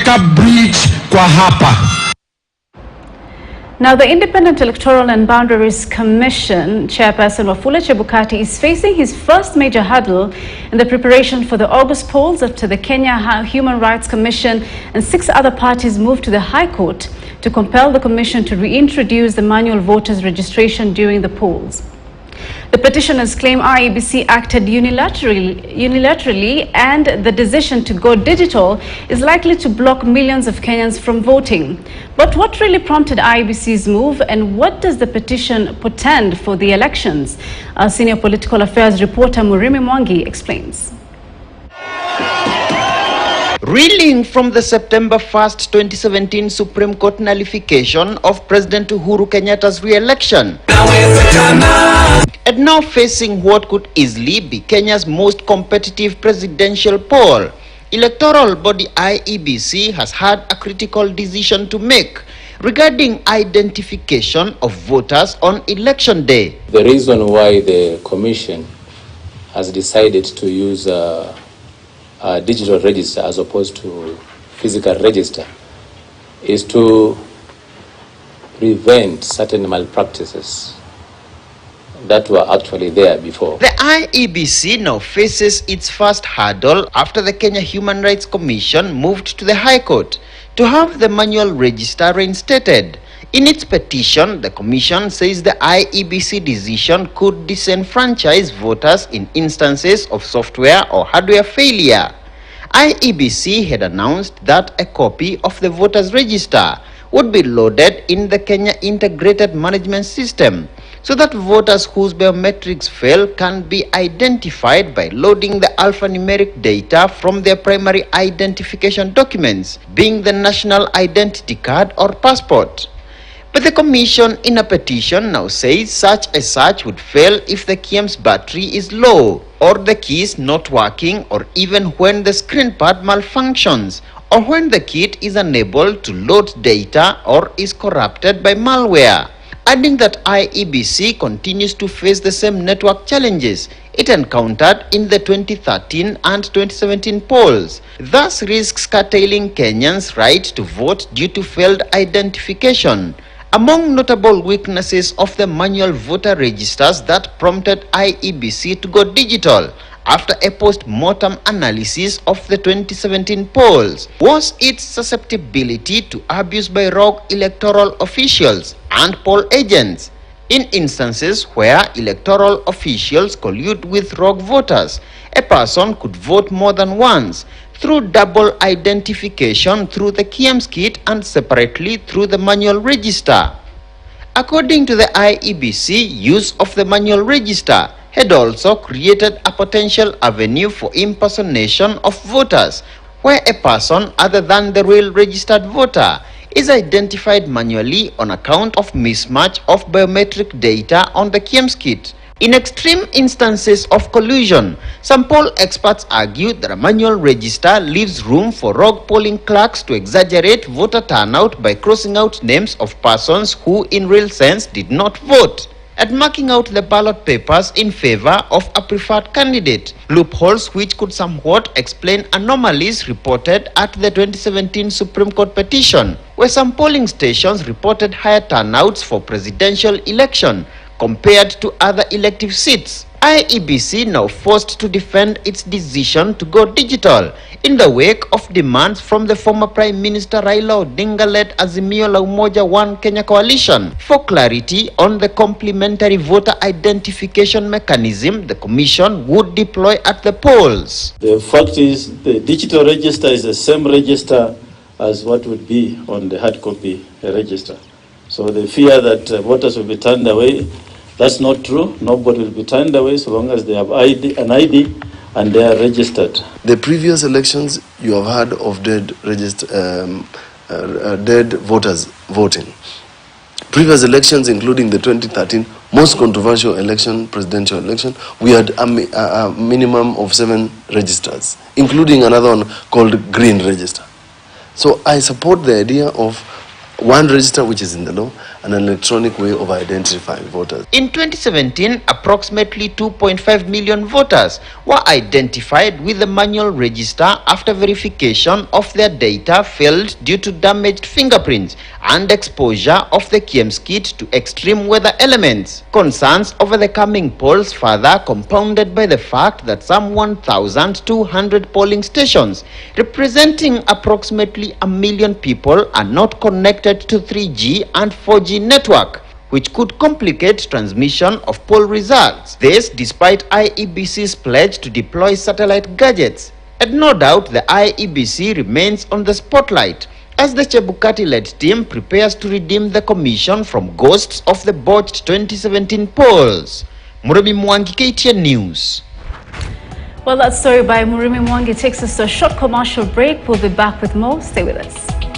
tumeweka bridge kwa hapa. Now, the Independent Electoral and Boundaries Commission Chairperson Wafula Chebukati is facing his first major hurdle in the preparation for the August polls after the Kenya Human Rights Commission and 6 other parties moved to the High Court to compel the Commission to reintroduce the manual voters registration during the polls. The petitioners claim IEBC acted unilaterally and the decision to go digital is likely to block millions of Kenyans from voting. But what really prompted IEBC's move, and what does the petition portend for the elections? Our senior political affairs reporter Murimi Mwangi explains. Reeling from the September 1st, 2017 Supreme Court nullification of President Uhuru Kenyatta's re-election, and now facing what could easily be Kenya's most competitive presidential poll, electoral body IEBC has had a critical decision to make regarding identification of voters on election day. The reason why the Commission has decided to use a digital register as opposed to physical register is to prevent certain malpractices that were actually there before. The IEBC now faces its first hurdle after the Kenya Human Rights Commission moved to the High Court to have the manual register reinstated. In its petition, the Commission says the IEBC decision could disenfranchise voters in instances of software or hardware failure. IEBC had announced that a copy of the voters register would be loaded in the Kenya Integrated Management System so that voters whose biometrics fail can be identified by loading the alphanumeric data from their primary identification documents, being the national identity card or passport. But the Commission in a petition now says such a search would fail if the KIEM's battery is low, or the keys not working, or even when the screen pad malfunctions, or when the kit is unable to load data or is corrupted by malware. Adding that IEBC continues to face the same network challenges it encountered in the 2013 and 2017 polls, thus risks curtailing Kenyans' right to vote due to failed identification. Among notable weaknesses of the manual voter registers that prompted IEBC to go digital after a post-mortem analysis of the 2017 polls was its susceptibility to abuse by rogue electoral officials and poll agents. In instances where electoral officials collude with rogue voters, a person could vote more than once through double identification through the KIEM's kit and separately through the manual register. According to the IEBC, use of the manual register had also created a potential avenue for impersonation of voters, where a person other than the real registered voter is identified manually on account of mismatch of biometric data on the KIEM's kit. In extreme instances of collusion, some poll experts argue that a manual register leaves room for rogue polling clerks to exaggerate voter turnout by crossing out names of persons who in real sense did not vote and marking out the ballot papers in favor of a preferred candidate, loopholes which could somewhat explain anomalies reported at the 2017 Supreme Court petition, where some polling stations reported higher turnouts for presidential election compared to other elective seats. IEBC now forced to defend its decision to go digital in the wake of demands from the former Prime Minister Raila Odinga-led Azimio la Umoja One Kenya coalition for clarity on the complementary voter identification mechanism the Commission would deploy at the polls. The fact is, the digital register is the same register as what would be on the hard copy register. So the fear that voters will be turned away, that's not true. Nobody will be turned away so long as they have an ID and they are registered. The previous elections, you have heard of dead voters voting. Previous elections, including the 2013 most controversial election, presidential election, we had a minimum of 7 registers, including another one called Green Register. So I support the idea of one register which is in the law, an electronic way of identifying voters. In 2017, approximately 2.5 million voters were identified with the manual register after verification of their data failed due to damaged fingerprints and exposure of the KIEMS kit to extreme weather elements. Concerns over the coming polls further compounded by the fact that some 1,200 polling stations representing approximately 1 million people are not connected to 3G and 4G network, which could complicate transmission of poll results. This despite IEBC's pledge to deploy satellite gadgets. And no doubt the IEBC remains on the spotlight as the Chebukati-led team prepares to redeem the commission from ghosts of the botched 2017 polls. Murimi Mwangi, KTN News. Well, that story by Murimi Mwangi takes us to a short commercial break. We'll be back with more. Stay with us.